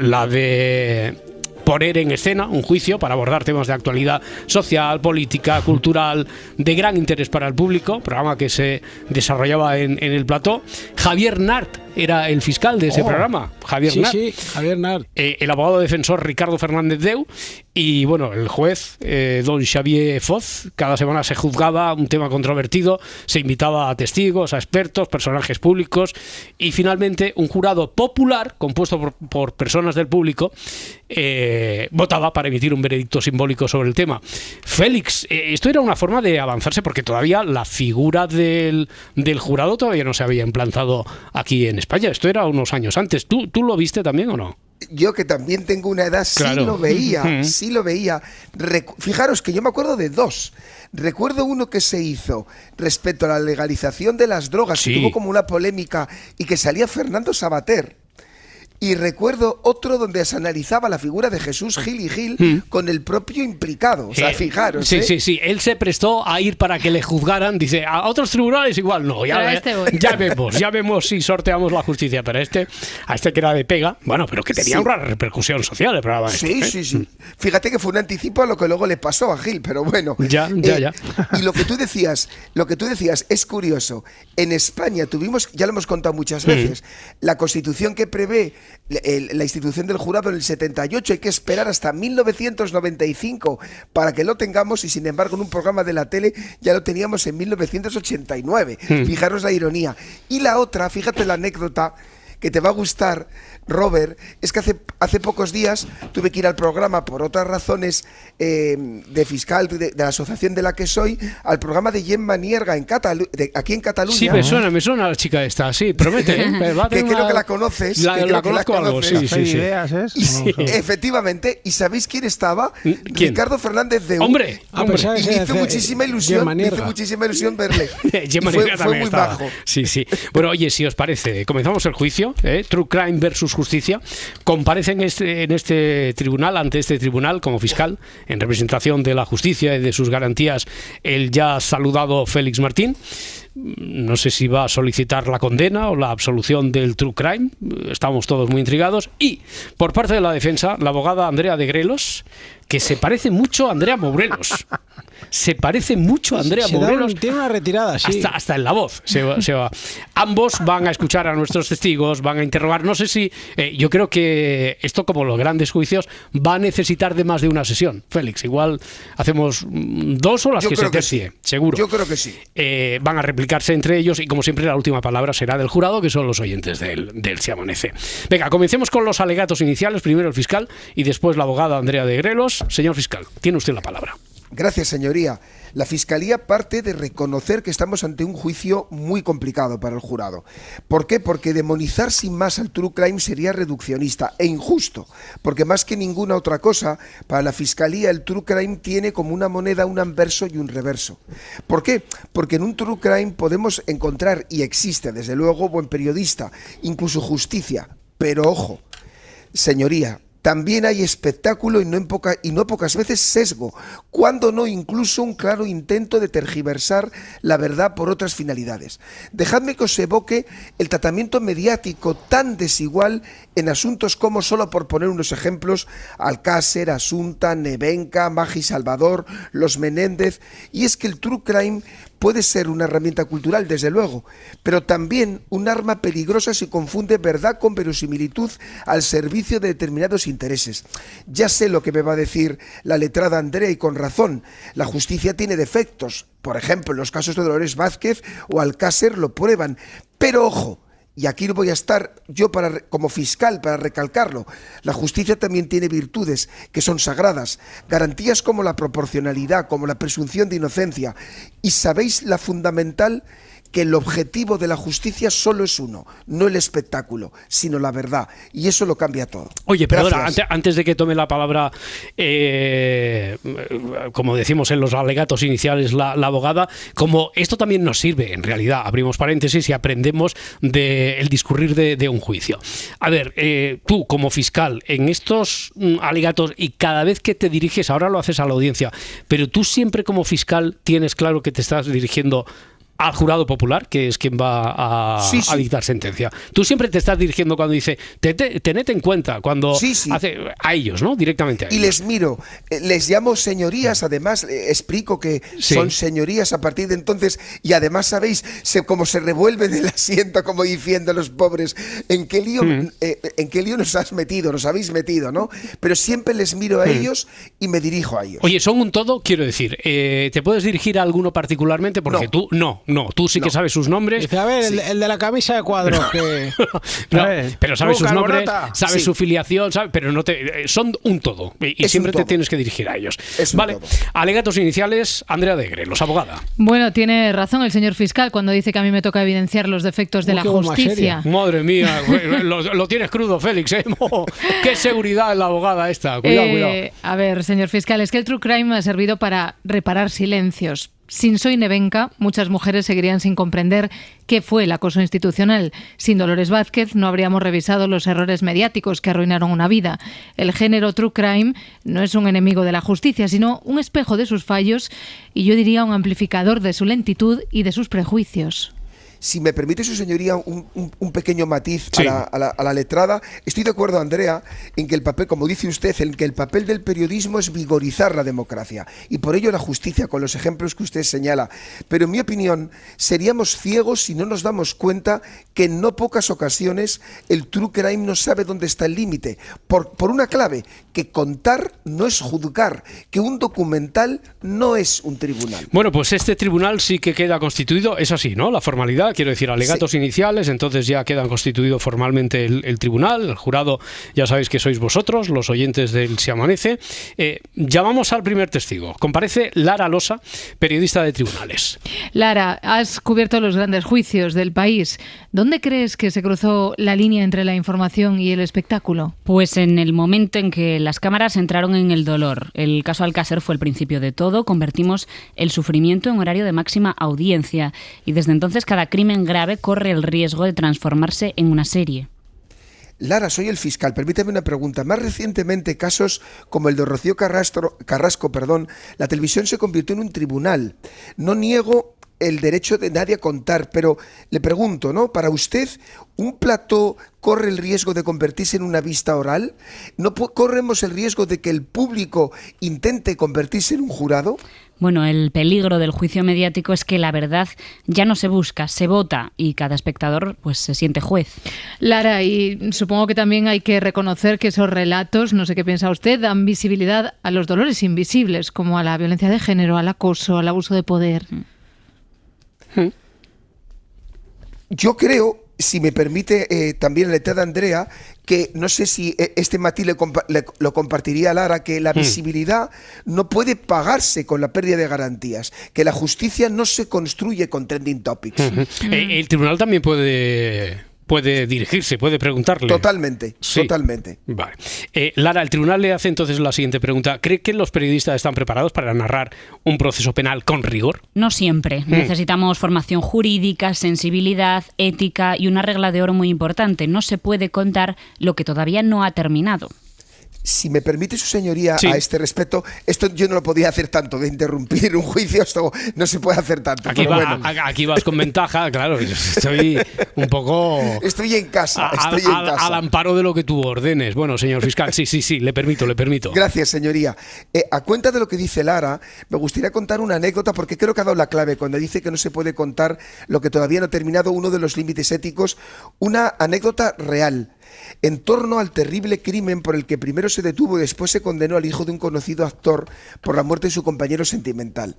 la de poner en escena un juicio para abordar temas de actualidad social, política, cultural, de gran interés para el público, programa que se desarrollaba en el plató. Javier Nart era el fiscal de ese programa. Javier Nart. El abogado defensor Ricardo Fernández Deu. Y bueno, el juez, don Xavier Foz. Cada semana se juzgaba un tema controvertido, se invitaba a testigos, a expertos, personajes públicos, y finalmente un jurado popular, compuesto por personas del público, votaba para emitir un veredicto simbólico sobre el tema. Félix, esto era una forma de avanzarse, porque todavía la figura del jurado todavía no se había implantado aquí en España. Esto era unos años antes. ¿Tú lo viste también o no? Yo, que también tengo una edad, claro. Sí lo veía. Fijaros que yo me acuerdo de 2. Recuerdo uno que se hizo respecto a la legalización de las drogas, que tuvo como una polémica, y que salía Fernando Savater. Y recuerdo otro donde se analizaba la figura de Jesús Gil y Gil con el propio implicado. O sea, fijaros. Sí. Él se prestó a ir para que le juzgaran. Dice, a otros tribunales igual no. Ya vemos si sorteamos la justicia. Pero a este que era de pega, bueno, pero que tenía una repercusión social el programa. Sí. Fíjate que fue un anticipo a lo que luego le pasó a Gil, pero bueno. Ya. Y lo que tú decías es curioso. En España tuvimos, ya lo hemos contado muchas veces, la Constitución que prevé la institución del jurado en el 78, hay que esperar hasta 1995 para que lo tengamos, y sin embargo en un programa de la tele ya lo teníamos en 1989. Fijaros la ironía. Y la otra, fíjate la anécdota que te va a gustar, Robert, es que hace pocos días tuve que ir al programa por otras razones de fiscal de la asociación de la que soy, al programa de Gemma Nierga aquí en Cataluña. Sí, me suena la chica esta, sí, promete. Que creo que la conoces. La conozco algo, sí. Efectivamente, ¿y sabéis quién estaba? ¿Quién? Ricardo Fernández Deu. ¡Hombre! Y me hizo muchísima ilusión verle. Fue muy bajo. Sí. Bueno, oye, si os parece, comenzamos el juicio. True Crime versus Justicia. Comparece en este tribunal, ante este tribunal, como fiscal, en representación de la justicia y de sus garantías, el ya saludado Félix Martín. no sé si va a solicitar la condena o la absolución del true crime, estamos todos muy intrigados. Y por parte de la defensa, la abogada Andrea de Grelos, que se parece mucho a Andrea Morelos. Se parece mucho a Andrea Morelos. Tiene una retirada, sí. Hasta en la voz se va. Ambos van a escuchar a nuestros testigos, van a interrogar. No sé si... yo creo que esto, como los grandes juicios, va a necesitar de más de una sesión. Félix, igual hacemos 2 o las que se tercie, seguro. Yo creo que sí. Van a replicarse entre ellos y, como siempre, la última palabra será del jurado, que son los oyentes del Se Amanece. Venga, comencemos con los alegatos iniciales. Primero el fiscal y después la abogada Andrea de Grelos. Señor fiscal, tiene usted la palabra. Gracias, señoría. La Fiscalía parte de reconocer que estamos ante un juicio muy complicado para el jurado. ¿Por qué? Porque demonizar sin más al true crime sería reduccionista e injusto, porque más que ninguna otra cosa, para la Fiscalía el true crime tiene como una moneda un anverso y un reverso. ¿Por qué? Porque en un true crime podemos encontrar, y existe desde luego, buen periodista, incluso justicia, pero ojo, señoría, también hay espectáculo y no pocas veces sesgo, cuando no incluso un claro intento de tergiversar la verdad por otras finalidades. Dejadme que os evoque el tratamiento mediático tan desigual en asuntos como, solo por poner unos ejemplos, Alcácer, Asunta, Nevenka, Magi Salvador, Los Menéndez. Y es que el true crime puede ser una herramienta cultural, desde luego, pero también un arma peligrosa si confunde verdad con verosimilitud al servicio de determinados intereses. Ya sé lo que me va a decir la letrada Andrea, y con razón. La justicia tiene defectos. Por ejemplo, los casos de Dolores Vázquez o Alcácer lo prueban. Pero ojo, y aquí voy a estar yo como fiscal para recalcarlo, la justicia también tiene virtudes que son sagradas, garantías como la proporcionalidad, como la presunción de inocencia. Y sabéis la fundamental, que el objetivo de la justicia solo es uno, no el espectáculo, sino la verdad, y eso lo cambia todo. Oye, perdona, antes de que tome la palabra, como decimos en los alegatos iniciales, la abogada, como esto también nos sirve, en realidad, abrimos paréntesis y aprendemos del discurrir de un juicio. A ver, tú como fiscal, en estos alegatos, y cada vez que te diriges, ahora lo haces a la audiencia, pero tú siempre como fiscal tienes claro que te estás dirigiendo al jurado popular, que es quien va a dictar sentencia. Tú siempre te estás dirigiendo cuando dice, tened en cuenta, cuando hace a ellos, ¿no? Directamente a ellos. Y les miro, les llamo señorías, además explico que son señorías a partir de entonces, y además sabéis cómo se revuelven el asiento, como diciendo los pobres, ¿en qué lío nos habéis metido, ¿no? Pero siempre les miro a ellos y me dirijo a ellos. Oye, ¿son un todo? Quiero decir, ¿te puedes dirigir a alguno particularmente? Porque tú tú sí que sabes sus nombres. Dice, a ver, el de la camisa de cuadros. Pero sabes sus nombres, sabes su filiación, pero no son un todo. Y siempre te tienes que dirigir a ellos. Vale, alegatos iniciales, Andrea de Grelos, abogada. Bueno, tiene razón el señor fiscal cuando dice que a mí me toca evidenciar los defectos de la justicia. Madre mía, lo tienes crudo, Félix. Qué seguridad en la abogada esta. Cuidado. A ver, señor fiscal, es que el true crime ha servido para reparar silencios. Sin Soy Nevenka, muchas mujeres seguirían sin comprender qué fue el acoso institucional. Sin Dolores Vázquez no habríamos revisado los errores mediáticos que arruinaron una vida. El género true crime no es un enemigo de la justicia, sino un espejo de sus fallos y yo diría un amplificador de su lentitud y de sus prejuicios. Si me permite su señoría un pequeño matiz a la letrada, estoy de acuerdo, Andrea, en que el papel, como dice usted, en que el papel del periodismo es vigorizar la democracia y por ello la justicia, con los ejemplos que usted señala. Pero en mi opinión, seríamos ciegos si no nos damos cuenta que en no pocas ocasiones el true crime no sabe dónde está el límite, por una clave, que contar no es juzgar, que un documental no es un tribunal. Bueno, pues este tribunal sí que queda constituido, es así, ¿no? La formalidad, quiero decir, alegatos iniciales, entonces ya quedan constituido formalmente el tribunal, el jurado, ya sabéis que sois vosotros, los oyentes del Se Amanece. Llamamos al primer testigo. Comparece Lara Losa, periodista de tribunales. Lara, has cubierto los grandes juicios del país. ¿Dónde crees que se cruzó la línea entre la información y el espectáculo? Pues en el momento en que las cámaras entraron en el dolor. El caso Alcácer fue el principio de todo. Convertimos el sufrimiento en horario de máxima audiencia y desde entonces cada crimen grave corre el riesgo de transformarse en una serie. Lara, soy el fiscal. Permítame una pregunta. Más recientemente, casos como el de Rocío Carrasco, la televisión se convirtió en un tribunal. No niego el derecho de nadie a contar, pero le pregunto, ¿no? Para usted, ¿un plató corre el riesgo de convertirse en una vista oral? ¿No corremos el riesgo de que el público intente convertirse en un jurado? Bueno, el peligro del juicio mediático es que la verdad ya no se busca, se vota y cada espectador pues se siente juez. Lara, y supongo que también hay que reconocer que esos relatos, no sé qué piensa usted, dan visibilidad a los dolores invisibles, como a la violencia de género, al acoso, al abuso de poder. Yo creo, si me permite también la letra de Andrea, que no sé si este matiz lo compartiría Lara, que la visibilidad no puede pagarse con la pérdida de garantías, que la justicia no se construye con trending topics. El tribunal también puede dirigirse, puede preguntarle. Totalmente, sí. Totalmente. Vale. Lara, el tribunal le hace entonces la siguiente pregunta. ¿Cree que los periodistas están preparados para narrar un proceso penal con rigor? No siempre. Necesitamos formación jurídica, sensibilidad, ética y una regla de oro muy importante. No se puede contar lo que todavía no ha terminado. Si me permite su señoría, sí, a este respecto, esto yo no lo podía hacer tanto, de interrumpir un juicio, esto no se puede hacer tanto. Aquí vas con ventaja, claro, estoy un poco... Estoy en casa, al amparo de lo que tú ordenes. Bueno, señor fiscal, sí, le permito. Gracias, señoría. A cuenta de lo que dice Lara, me gustaría contar una anécdota, porque creo que ha dado la clave cuando dice que no se puede contar lo que todavía no ha terminado, uno de los límites éticos, una anécdota real. En torno al terrible crimen por el que primero se detuvo y después se condenó al hijo de un conocido actor por la muerte de su compañero sentimental.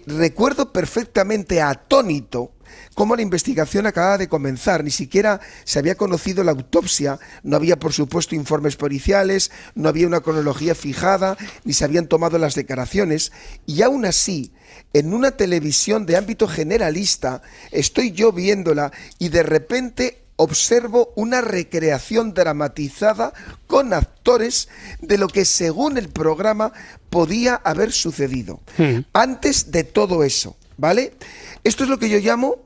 Recuerdo perfectamente, atónito, cómo la investigación acababa de comenzar, ni siquiera se había conocido la autopsia, no había por supuesto informes policiales, no había una cronología fijada, ni se habían tomado las declaraciones, y aún así, en una televisión de ámbito generalista, estoy yo viéndola y de repente observo una recreación dramatizada con actores de lo que según el programa podía haber sucedido. Antes de todo eso, ¿vale? Esto es lo que yo llamo,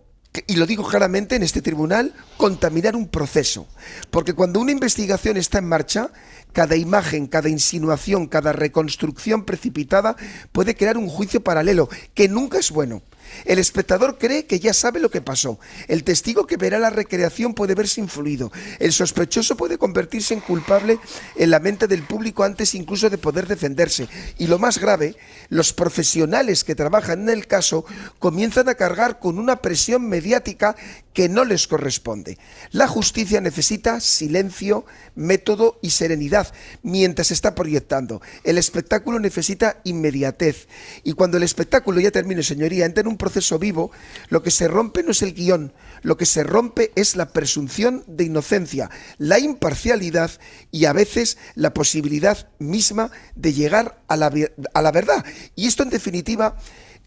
y lo digo claramente en este tribunal, contaminar un proceso. Porque cuando una investigación está en marcha, cada imagen, cada insinuación, cada reconstrucción precipitada puede crear un juicio paralelo, que nunca es bueno. El espectador cree que ya sabe lo que pasó. El testigo que verá la recreación puede verse influido. El sospechoso puede convertirse en culpable en la mente del público antes incluso de poder defenderse. Y lo más grave, los profesionales que trabajan en el caso comienzan a cargar con una presión mediática que no les corresponde. La justicia necesita silencio, método y serenidad mientras se está proyectando. El espectáculo necesita inmediatez. Y cuando el espectáculo, ya termine, señoría, entra en un proceso vivo, lo que se rompe no es el guión, lo que se rompe es la presunción de inocencia, la imparcialidad y a veces la posibilidad misma de llegar a la verdad. Y esto, en definitiva,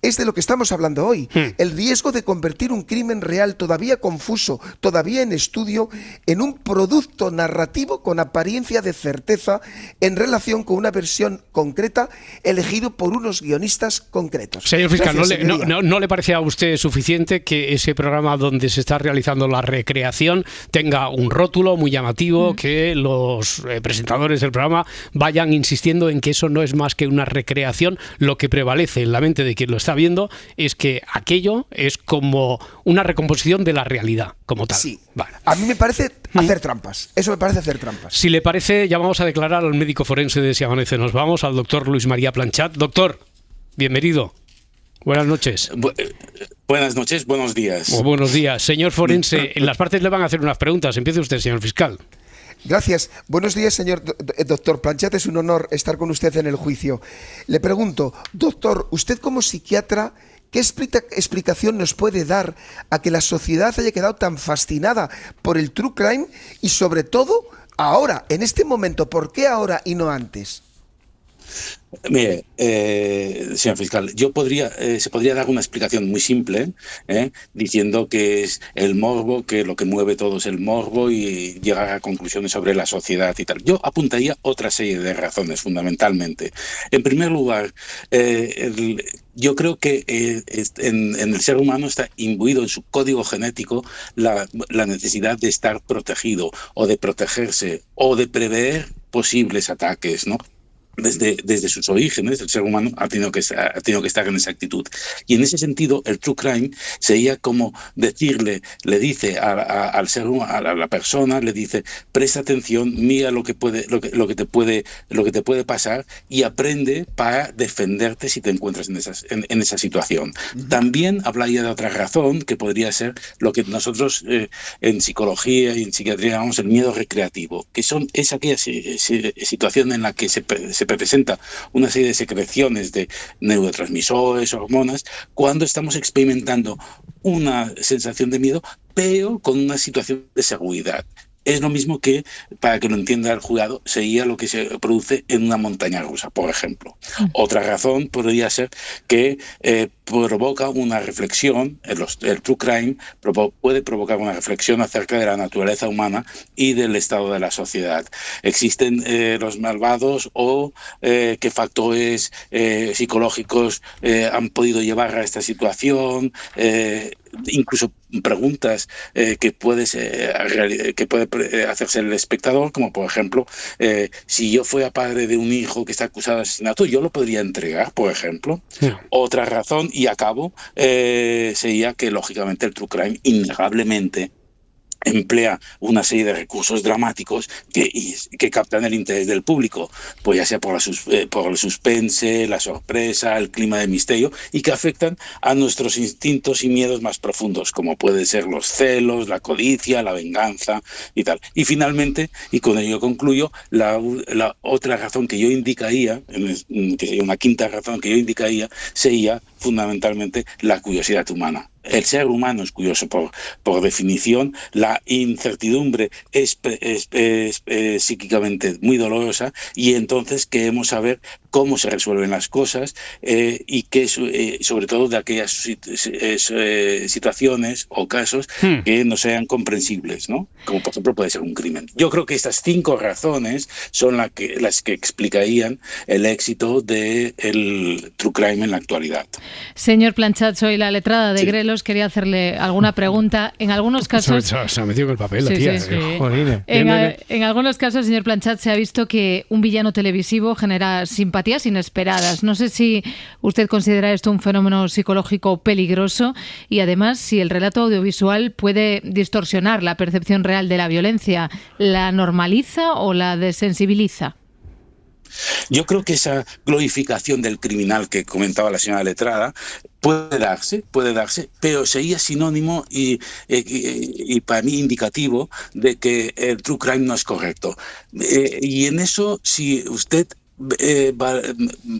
es de lo que estamos hablando hoy. El riesgo de convertir un crimen real todavía confuso, todavía en estudio, en un producto narrativo con apariencia de certeza en relación con una versión concreta elegido por unos guionistas concretos. Señor fiscal, gracias, ¿no le parece a usted suficiente que ese programa donde se está realizando la recreación tenga un rótulo muy llamativo, que los presentadores del programa vayan insistiendo en que eso no es más que una recreación? Lo que prevalece en la mente de quien lo está viendo es que aquello es como una recomposición de la realidad como tal. Sí, vale. A mí me parece hacer trampas. Eso me parece hacer trampas. Si le parece, ya vamos a declarar al médico forense de Si Amanece. Nos vamos al doctor Luis María Planchat. Doctor, bienvenido. Buenas noches. Buenas noches, buenos días. Buenos días. Señor forense, en las partes le van a hacer unas preguntas. Empiece usted, señor fiscal. Gracias. Buenos días, señor doctor Planchat. Es un honor estar con usted en el juicio. Le pregunto, doctor, usted como psiquiatra, ¿qué explicación nos puede dar a que la sociedad haya quedado tan fascinada por el true crime y sobre todo ahora, en este momento? ¿Por qué ahora y no antes? Mire, señor fiscal, se podría dar una explicación muy simple, diciendo que es el morbo, que lo que mueve todo es el morbo y llegar a conclusiones sobre la sociedad y tal. Yo apuntaría otra serie de razones, fundamentalmente. En primer lugar, yo creo que en el ser humano está imbuido en su código genético la necesidad de estar protegido o de protegerse o de prever posibles ataques, ¿no? desde sus orígenes, el ser humano ha tenido que estar en esa actitud. Y en ese sentido, el true crime sería como le dice al ser humano, a la persona, le dice, presta atención, mira lo que te puede pasar y aprende para defenderte si te encuentras en esa situación. También hablaría de otra razón que podría ser lo que nosotros en psicología y en psiquiatría llamamos el miedo recreativo, que es aquella situación en la que se presenta una serie de secreciones de neurotransmisores, hormonas, cuando estamos experimentando una sensación de miedo, pero con una situación de seguridad. Es lo mismo que, para que lo entienda el jurado, sería lo que se produce en una montaña rusa, por ejemplo. Otra razón podría ser que provoca una reflexión, el true crime puede provocar una reflexión acerca de la naturaleza humana y del estado de la sociedad. ¿Existen los malvados o qué factores psicológicos han podido llevar a esta situación? Incluso preguntas que puede hacerse el espectador, como por ejemplo, si yo fuera padre de un hijo que está acusado de asesinato, ¿yo lo podría entregar, por ejemplo? Sí. Otra razón, y acabo, sería que lógicamente el true crime innegablemente emplea una serie de recursos dramáticos que captan el interés del público, pues ya sea por el suspense, la sorpresa, el clima de misterio, y que afectan a nuestros instintos y miedos más profundos, como pueden ser los celos, la codicia, la venganza y tal. Y finalmente, y con ello concluyo, la otra razón que yo indicaría, que sería una quinta razón que yo indicaría, sería fundamentalmente la curiosidad humana. El ser humano es curioso por definición, la incertidumbre es psíquicamente muy dolorosa, y entonces queremos saber cómo se resuelven las cosas y que sobre todo de aquellas situaciones o casos que no sean comprensibles, ¿no? Como por ejemplo puede ser un crimen. Yo creo que estas 5 razones son las que explicarían el éxito del true crime en la actualidad. Señor Planchat, soy la letrada de Grelos. Quería hacerle alguna pregunta. En algunos casos... Se ha metido con el papel, la tía. Sí. En algunos casos, señor Planchat, se ha visto que un villano televisivo genera simpatías inesperadas. No sé si usted considera esto un fenómeno psicológico peligroso, y además si el relato audiovisual puede distorsionar la percepción real de la violencia. ¿La normaliza o la desensibiliza? Yo creo que esa glorificación del criminal que comentaba la señora letrada puede darse, pero sería sinónimo y para mí indicativo de que el true crime no es correcto. Y en eso, si usted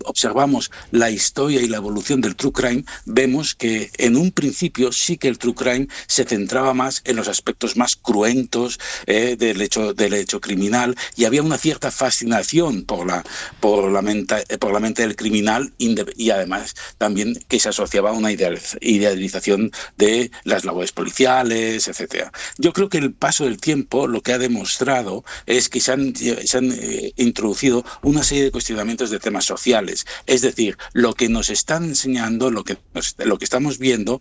observamos la historia y la evolución del true crime, vemos que en un principio sí que el true crime se centraba más en los aspectos más cruentos del hecho criminal, y había una cierta fascinación por la mente del criminal, y además también que se asociaba a una idealización de las labores policiales, etcétera. Yo creo que el paso del tiempo lo que ha demostrado es que se han introducido una serie de cuestionamientos de temas sociales. Es decir, lo que nos están enseñando, lo que estamos viendo,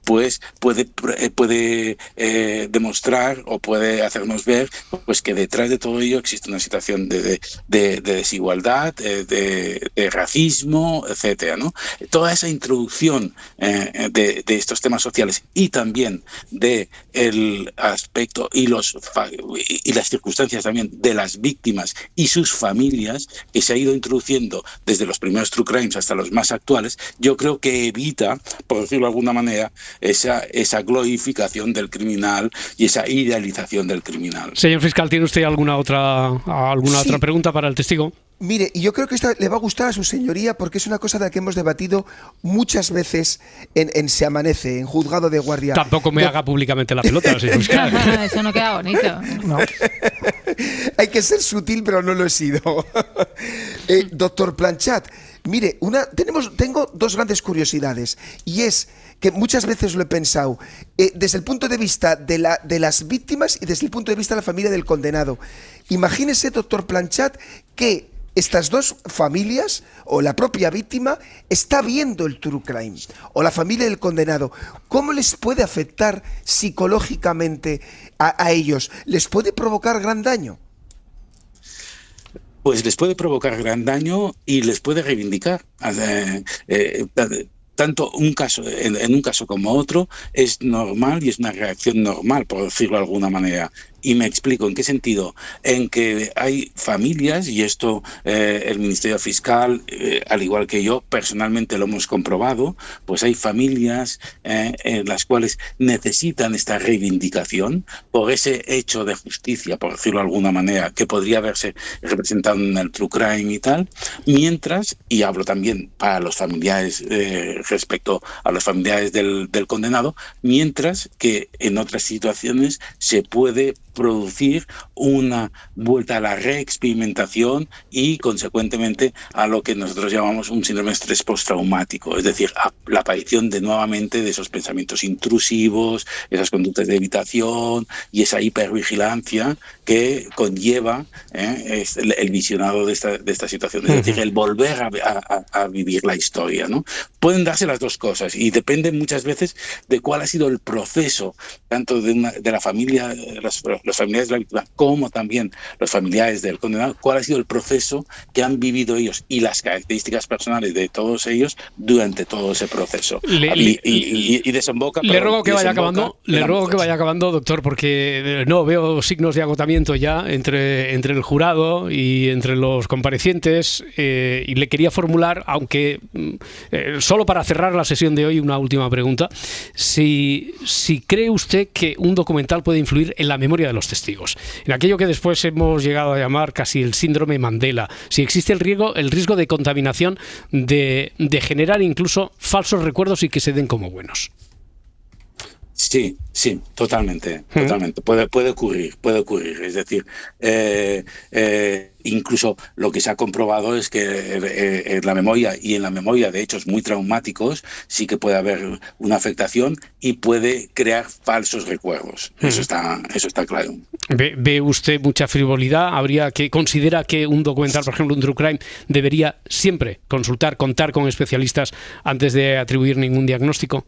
pues puede demostrar o puede hacernos ver pues que detrás de todo ello existe una situación de desigualdad, de racismo, etcétera, ¿no? Toda esa introducción de estos temas sociales, y también de el aspecto y las circunstancias también de las víctimas y sus familias, que se ha ido introduciendo desde los primeros true crimes hasta los más actuales, yo creo que evita, por decirlo de alguna manera, esa glorificación del criminal y esa idealización del criminal. Señor fiscal, ¿tiene usted alguna otra pregunta para el testigo? Mire, yo creo que esta le va a gustar a su señoría, porque es una cosa de la que hemos debatido muchas veces en Se Amanece, en Juzgado de Guardia. Tampoco me haga públicamente la pelota, señor fiscal. Eso no queda bonito. No. Hay que ser sutil, pero no lo he sido. Doctor Planchat, mire, tengo 2 grandes curiosidades, y es que muchas veces lo he pensado, desde el punto de vista de las víctimas y desde el punto de vista de la familia del condenado. Imagínese, doctor Planchat, que estas 2 familias o la propia víctima está viendo el true crime, o la familia del condenado. ¿Cómo les puede afectar psicológicamente a ellos? ¿Les puede provocar gran daño? pues les puede provocar gran daño y les puede reivindicar. Tanto en un caso como otro es normal y es una reacción normal, por decirlo de alguna manera. Y me explico, ¿en qué sentido? En que hay familias, y esto el Ministerio Fiscal, al igual que yo, personalmente lo hemos comprobado, pues hay familias en las cuales necesitan esta reivindicación por ese hecho de justicia, por decirlo de alguna manera, que podría haberse representado en el true crime y tal, mientras, y hablo también para los familiares, respecto a los familiares del condenado, mientras que en otras situaciones se puede producir una vuelta a la reexperimentación y, consecuentemente, a lo que nosotros llamamos un síndrome de estrés postraumático, es decir, a la aparición nuevamente de esos pensamientos intrusivos, esas conductas de evitación y esa hipervigilancia que conlleva el visionado de esta situación, es decir, el volver a vivir la historia, ¿no? Pueden darse las dos cosas y depende muchas veces de cuál ha sido el proceso, tanto de la familia, los familiares de la víctima, como también los familiares del condenado, cuál ha sido el proceso que han vivido ellos y las características personales de todos ellos durante todo ese proceso. Y desemboca... Le ruego que vaya acabando, doctor, porque no veo signos de agotamiento ya entre el jurado y entre los comparecientes, y le quería formular, aunque solo para cerrar la sesión de hoy, una última pregunta. Si cree usted que un documental puede influir en la memoria de los testigos, en aquello que después hemos llegado a llamar casi el síndrome Mandela, si existe el riesgo de contaminación, de generar incluso falsos recuerdos y que se den como buenos. Sí, totalmente. Puede ocurrir. Es decir, incluso lo que se ha comprobado es que en la memoria de hechos muy traumáticos sí que puede haber una afectación y puede crear falsos recuerdos. Eso está claro. ¿Ve usted mucha frivolidad? ¿Considera que un documental, por ejemplo, un true crime, debería siempre contar con especialistas antes de atribuir ningún diagnóstico?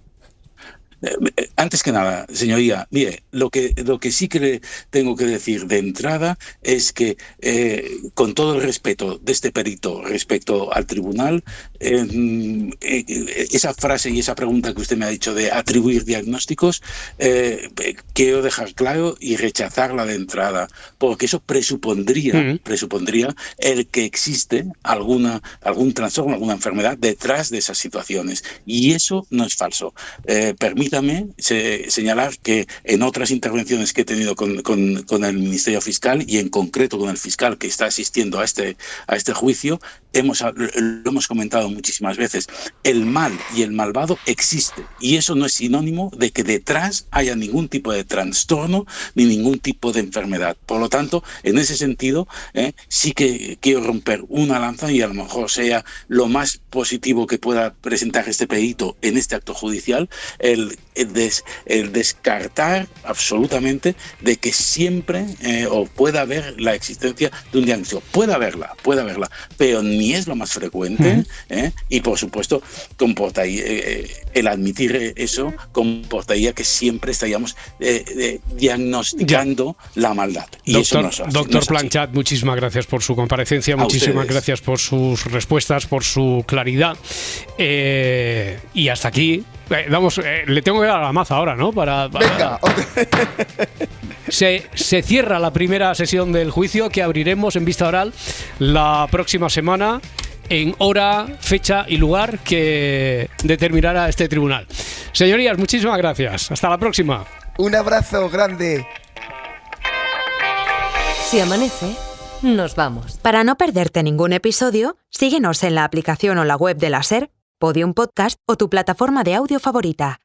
Antes que nada, señoría, mire, lo que sí que le tengo que decir de entrada es que, con todo el respeto de este perito respecto al tribunal, esa frase y esa pregunta que usted me ha dicho de atribuir diagnósticos, quiero dejar claro y rechazarla de entrada, porque eso presupondría el que existe algún trastorno, alguna enfermedad detrás de esas situaciones, y eso no es falso. Permítame señalar que en otras intervenciones que he tenido con el Ministerio Fiscal y en concreto con el fiscal que está asistiendo a este juicio, lo hemos comentado muchísimas veces. El mal y el malvado existe y eso no es sinónimo de que detrás haya ningún tipo de trastorno ni ningún tipo de enfermedad. Por lo tanto, en ese sentido, sí que quiero romper una lanza y a lo mejor sea lo más positivo que pueda presentar este perito en este acto judicial, el descartar absolutamente de que siempre o pueda haber la existencia de un diagnóstico. Puede haberla, pero ni es lo más frecuente, y por supuesto el admitir eso comportaría que siempre estaríamos diagnosticando la maldad. Y doctor Planchat, muchísimas gracias por su comparecencia, muchísimas gracias por sus respuestas, por su claridad, y hasta aquí. Le tengo que dar a la maza ahora, ¿no? Venga. Se cierra la primera sesión del juicio que abriremos en vista oral la próxima semana en hora, fecha y lugar que determinará este tribunal. Señorías, muchísimas gracias. Hasta la próxima. Un abrazo grande. Si amanece, nos vamos. Para no perderte ningún episodio, síguenos en la aplicación o la web de la SER, Podium Podcast o tu plataforma de audio favorita.